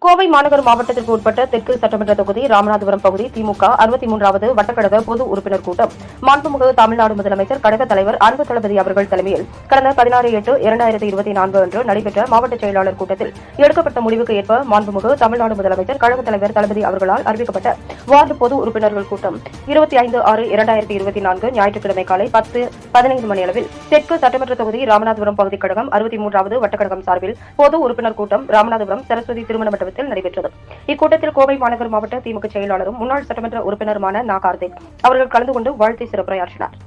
கோவை மாநகர் மாவட்டத்திற்கு உட்பட்ட தெற்கு சட்டமன்ற தொகுதி ராமநாதபுரம் பகுதி திமுக 63வது வட்டக்கழக பொது உறுப்பினர் கூட்டம் மாண்புமிகு தமிழ்நாடு முதலமைச்சர் கழக தலைவர் அன்பு தளபதி அவர்கள் தலைமையில் கடந்த 16/8/2024 அன்று நடைபெற்ற மாவட்ட செயலாளர் கூட்டத்தில் எடுக்கப்பட்ட முடிவுக்கு ஏற்ப மாண்புமிகு தமிழ்நாடு முதலமைச்சர் கழக தலைவர் தளபதி அவர்களால் அறிவிக்கப்பட்ட வார்டு பொது உறுப்பினர்கள் கூட்டம் 25/6/2024 ஞாயிற்றுக்கிழமை காலை 10:15 மணியளவில் தெற்கு சட்டமன்ற தொகுதி ராமநாதபுரம் பகுதி கழகம் 63வது வட்டக்கழகம் சார்பில் பொது உறுப்பினர் கூட்டம் ராமநாதபுரம் சரஸ்வதி திருமண மண்டபத்தில் நடைபெற்றது. இக்கூட்டத்தில் கோவை மாநகர் மாவட்ட திமுக செயலாளரும் முன்னாள் சட்டமன்ற உறுப்பினருமான நா. கார்த்திக் அவர்கள் கலந்து கொண்டு வாழ்த்தி சிறப்புரையாற்றினார்.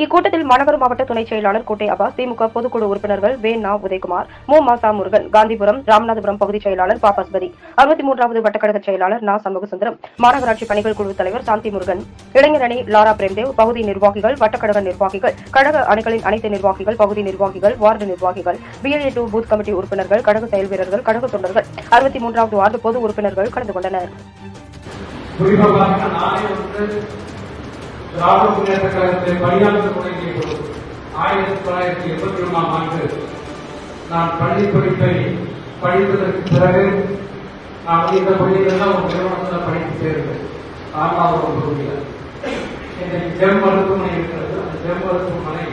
இக்கூட்டத்தில் மாநகர் மாவட்ட துணை செயலாளர் கோட்டை அப்பாஸ், திமுக பொதுக்குழு உறுப்பினர்கள் வே. நா. உதயகுமார், மு. மாசா முருகன், காந்திபுரம் ராமநாதபுரம் பகுதி செயலாளர் பா. பசுபதி, 63வது வட்டக்கழக செயலாளர் நா. சண்முகசுந்தரம், மாநகராட்சி பணிகள் குழு தலைவர் சாந்தி முருகன், இளைஞர் அணி லாரா பிரேம்தேவ், பகுதி நிர்வாகிகள், வட்டக்கழக நிர்வாகிகள், கழக அணிகளின் அனைத்து நிர்வாகிகள், பகுதி நிர்வாகிகள், வார்டு நிர்வாகிகள், BLA2 பூத் கமிட்டி உறுப்பினர்கள், கழக செயல் வீரர்கள், கழக தொண்டர்கள், 63வது வார்டு பொது உறுப்பினர்கள் கலந்து கொண்டனர். திராவிட முன்னேற்ற கழகத்தில் பணியாற்ற தொடங்கிய போது 1981ஆம் ஆண்டு நான் பள்ளி படிப்பை படித்ததற்கு பிறகு நான் இந்த பள்ளிகளெல்லாம் ஒரு நிறுவனத்தில் படித்து சேர்ந்தேன். ராமநாதபுரம் பகுதியில் இன்றைக்கு ஜெம் மருத்துவமனை இருக்கிறது. அந்த ஜெம் மருத்துவமனை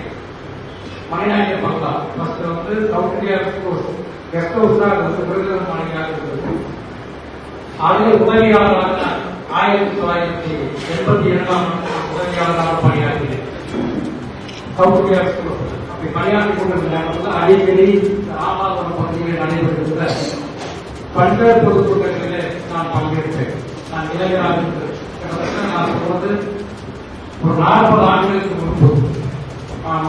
மணிநாயக பங்களா first south India guest house தான் விருதுநகர் மாநிலமாக இருந்தது. அதில் உதவியாளராக 1982ஆம் உதவியாளராக பணியாற்றினேன். சவுத் இந்தியா அப்படி பணியாற்றிக் கொண்டிருந்த அடிக்கடி ராமநாதபுரம் பகுதியில் நடைபெற்றிருந்த பல்வேறு பொதுக்கூட்டங்களிலே நான் பங்கேற்றேன். நான் இளைஞராக கிட்டத்தட்ட நான் சொல்வது ஒரு 40 ஆண்டுகளுக்கு முன்பு நான்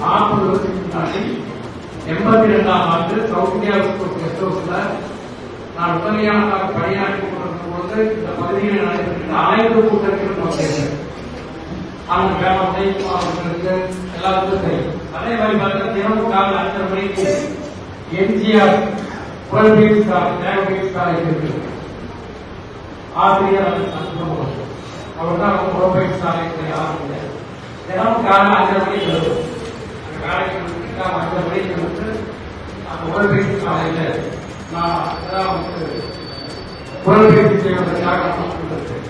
40 வருஷத்துக்கு முன்னாடி 82ஆம் ஆண்டு சவுத் இந்தியா கெஸ்ட் ஹவுஸ்ல நான் உதவியாளராக பணியாற்றிக் கொண்டிருக்கும் பொழுது இந்த பகுதியில் நடைபெற்ற அனைத்து கூட்டத்திலும் பங்கேற்றேன். அவங்க அவர்களுக்கு எல்லாருக்கும் தெரியும். அதே மாதிரி பார்த்தீங்கன்னா தினமும் காலை 5:30 மணிக்கு எம்ஜிஆர் புலம்பெயர்ச்சி காலேஜ் இருக்கு. ஆசிரியர் அவர் தான் புலம்பெயர்ச்சி காலேஜ் ஆசிரியர். தினமும் காலை 5:30 மணிக்கு வருவோம். அந்த காலேஜ் 5:30 மணிக்கு வந்து அந்த புலம்பெயர்ச்சி காலேஜில் நான் புலம்பெயர்ச்சி செய்வதற்காக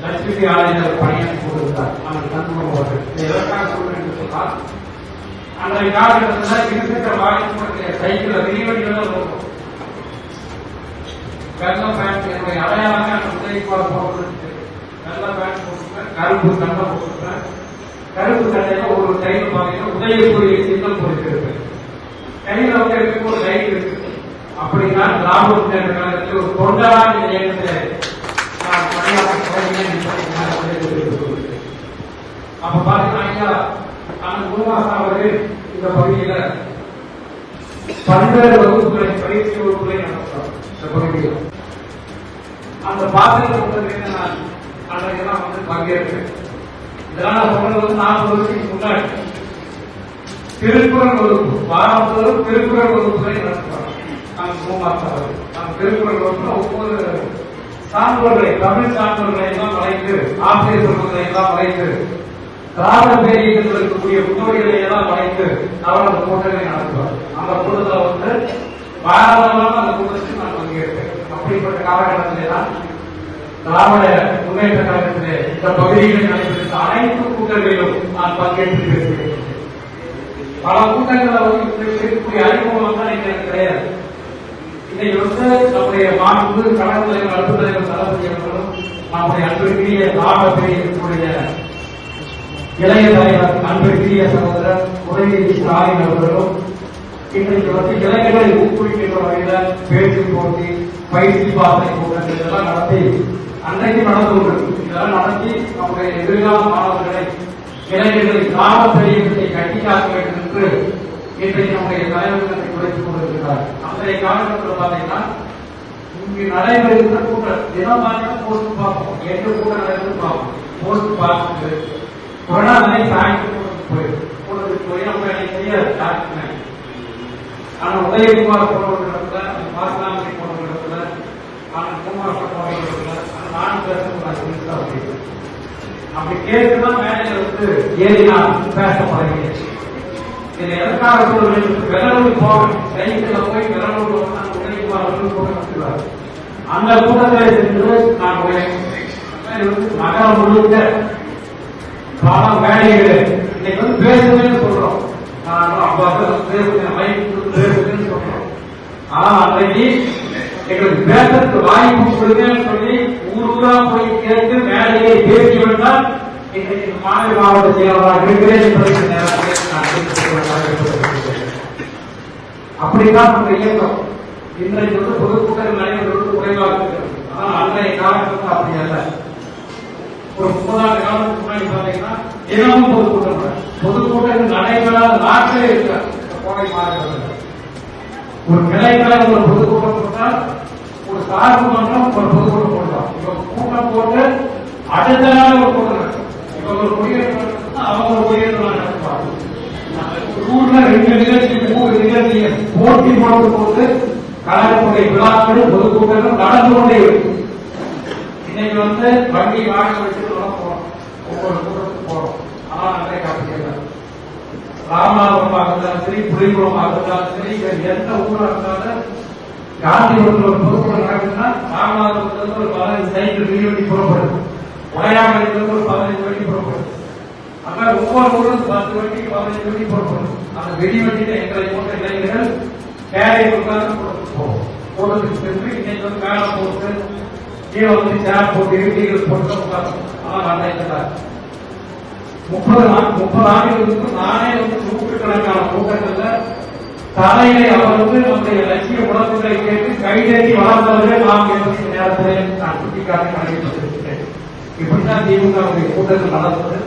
லட்சுமி ஆலயத்தில் பணியாற்றி கொண்டிருந்தார். அவர் தந்துள்ளவர் எதற்காக சொல்றேன் என்று சொன்னால், அன்றைய காலகட்டத்தில் இருசக்கர வாகனத்தினுடைய சைக்கிள் விரிவடிகள் இருக்கும். வெள்ள பேண்ட் என்னுடைய அடையாளமே அந்த உதவிக்குமார் போட்டு வெள்ள பேண்ட் போட்டுருப்பேன், கருப்பு சண்டை போட்டுருப்பேன். கருப்பு சண்டையில ஒரு கையில் பார்த்தீங்கன்னா உதயசூரிய சின்னம் போட்டிருப்பேன். கையில வந்து இருக்கு ஒரு லைட் இருக்கு. அப்படின்னா திராவிட முன்னேற்ற கழகத்தில் ஒரு தொண்டராக இயக்கத்தில் நான் பணியாற்ற அப்ப பாத்தீங்கன்னா அவரு இந்த பகுதியில பல்வேறு வகுப்புகளை பயிற்சி வகுப்புகளை நடத்துறார். இந்த பகுதியில் அந்த பாத்திரத்தை நான் அன்றைக்கெல்லாம் வந்து பங்கேற்றேன். இதெல்லாம் நான் சொன்னது 40 வருஷத்துக்கு முன்னாடி திருக்குறள் வகுப்பு வாரத்தோறும் திருக்குறள் வகுப்புகளை நடத்துவார். திருக்குறள் வகுப்புல ஒவ்வொரு சான்றோர்களை தமிழ் சான்றோர்களை எல்லாம் வளைத்து ஆசிரியர் சொல்வதை எல்லாம் வளைத்து திராவிட பேரியத்தில் இருக்கக்கூடிய முன்னோடிகளை எல்லாம் வளைத்து அவர் அந்த கூட்டங்களை நடத்துவார். அந்த கூட்டத்தில் வந்து வாரமாக அந்த கூட்டத்தில் நான் பங்கேற்பேன். அப்படிப்பட்ட காலகட்டத்திலே தான் திராவிட முன்னேற்ற கழகத்திலே இந்த பகுதிகளில் நடைபெற்ற அனைத்து கூட்டங்களிலும் நான் பங்கேற்று பேசுகிறேன். பல கூட்டங்களை இருக்கக்கூடிய அறிமுகம் தான் எனக்கு கிடையாது. இன்னைக்கு வந்து நம்முடைய மாண்பு கழக தலைவர் அன்பு தலைவர் தளபதி அவர்களும் நம்முடைய அன்பிற்குரிய நாடகத்தினுடைய இளைய தலைவர் அன்பிற்குரிய சகோதரர் உதயநிதி ஸ்டாலின் அவர்களும் இன்றைக்கு வந்து இளைஞர்களை ஊக்குவிக்கின்ற வகையில பேச்சு போட்டி பயிற்சி பாசனை கூட்டங்கள் இதெல்லாம் நடத்தி அன்றைக்கு நடந்து கொண்டிருக்கு. இதெல்லாம் நடத்தி நம்முடைய எதிர்கால மாணவர்களை இளைஞர்களை கிராம பெரியத்தை கட்டி காக்க வேண்டும் என்று இன்றைக்கு நம்முடைய தலைவர்களை குறைத்துக் கொண்டிருக்கிறார். அன்றைய காலகட்டத்தில் பார்த்தீங்கன்னா இங்கு நடைபெறுகின்ற கூட்டம் தினம் பார்த்தீங்கன்னா போஸ்ட் பார்ப்போம். எந்த கூட்டம் நடக்குது பார்ப்போம். போஸ்ட் பார்த்துட்டு கொரோனா சாயத்துக்கு போய் நம்ம செய்ய ஆனா உதயகுமார் போன ஒரு இடத்துல மாசனாமணி போன ஒரு இடத்துல குமார் போன ஒரு இடத்துல நான் பேசக்கூடாது அப்படி கேட்டுதான் மேனேஜர் வந்து ஏறி நான் பேச பழகிறேன். இதை எதற்காக சொல்றேன், வெள்ளலூர் போவேன் சைக்கிள் போய் வெள்ளலூர் உதயகுமார் போட்டு அந்த கூட்டத்தில் சென்று நான் நகரம் முழுக்க பல வேலைகள் இன்னைக்கு பேசுவேன்னு சொல்றோம். பேசுவேன்னு சொல்றோம். ஆனா அன்றைக்கு எங்களுக்கு பேசுறதுக்கு வாய்ப்பு கொடுங்கன்னு சொல்லி ஊரா போய் கேட்டு வேலையை பேசி விட்டால் இன்றைக்கு மாநில மாவட்ட செயலாளராக இருக்கிறேன் என்பதை அப்படித்தான் நம்ம இயக்கம். இன்றைக்கு பொதுக்கூட்டங்கள் நடைபெறுவது குறைவாக இருக்கிறது. ஆனால் அன்றைய காலகட்டத்தில் அப்படி அல்ல. ஒரு 30 ஆண்டு காலத்துக்கு முன்னாடி பாத்தீங்கன்னா தினமும் பொதுக்கூட்டங்கள் நடைபெறாத நாட்களே இருக்காது. கோடை மாநிலத்தில் ஒரு கிளைக்கலை ஒரு பொதுக்கூட்டம் போட்டால் ஒரு சார்பு மன்றம் ஒரு பொதுக்கூட்டம் போடலாம். இவங்க கூட்டம் போட்டு அடுத்த நாள் ஒரு கூட்டம் நடக்கும். இவங்க ஒரு குடியேற்ற அவங்க ஒரு குடியேற்ற நடத்துவாங்க. ஊர்ல 2 நிகழ்ச்சி 3 நிகழ்ச்சி போட்டி போட்டு போட்டு கழகத்துடைய விழாக்கள் பொதுக்கூட்டங்கள் நடந்து கொண்டே இருக்கும். இன்னைக்கு வண்டி வாங்க வச்சு போறோம், ஒவ்வொரு கூட்டத்துக்கு போறோம். ஆனா அன்றைக்கு அப்படி இல்லை. ராமநாதபுரமாக இருந்தாலும் சரி, புலிகுளமாக இருந்தாலும் சரி, எந்த ஊரா இருந்தாலும் காந்திபுரத்தில் ஒரு பொதுக்கூட்டம் நடக்குதுன்னா ராமநாதபுரத்துல ஒரு 15 சைக்கிள் வெடி புறப்படுது. உடையாமலையிலிருந்து ஒரு 15 வெடி புறப்படுது. அங்க ஒவ்வொரு ஊரும் 10 வெடி 15 வெடி புறப்படுது. அந்த வெடி வண்டியில எங்களை போன்ற இளைஞர்கள் கேரை உட்கார்ந்து போவோம். கூட்டத்துக்கு சென்று இன்னைக்கு மேல போட்டு கீழே சேர் போட்டு இறுதிகள் போட்டு உட்கார்ந்து. ஆனால் அன்றைக்கு 30 ஆண்டுகளுக்கு நானே நூற்றுக்கணக்கான கூட்டங்கள்ல தலையை அவர் நம்முடைய லட்சிய உணர்வுகளை கேட்டு கைதேறி வளர்ந்தவர்களே நாம் என்பதை நேரத்தில் நான் சுட்டிக்காட்டி கணக்கிட்டிருக்கிறேன். இப்படித்தான் திமுக கூட்டத்தில் நடந்தது.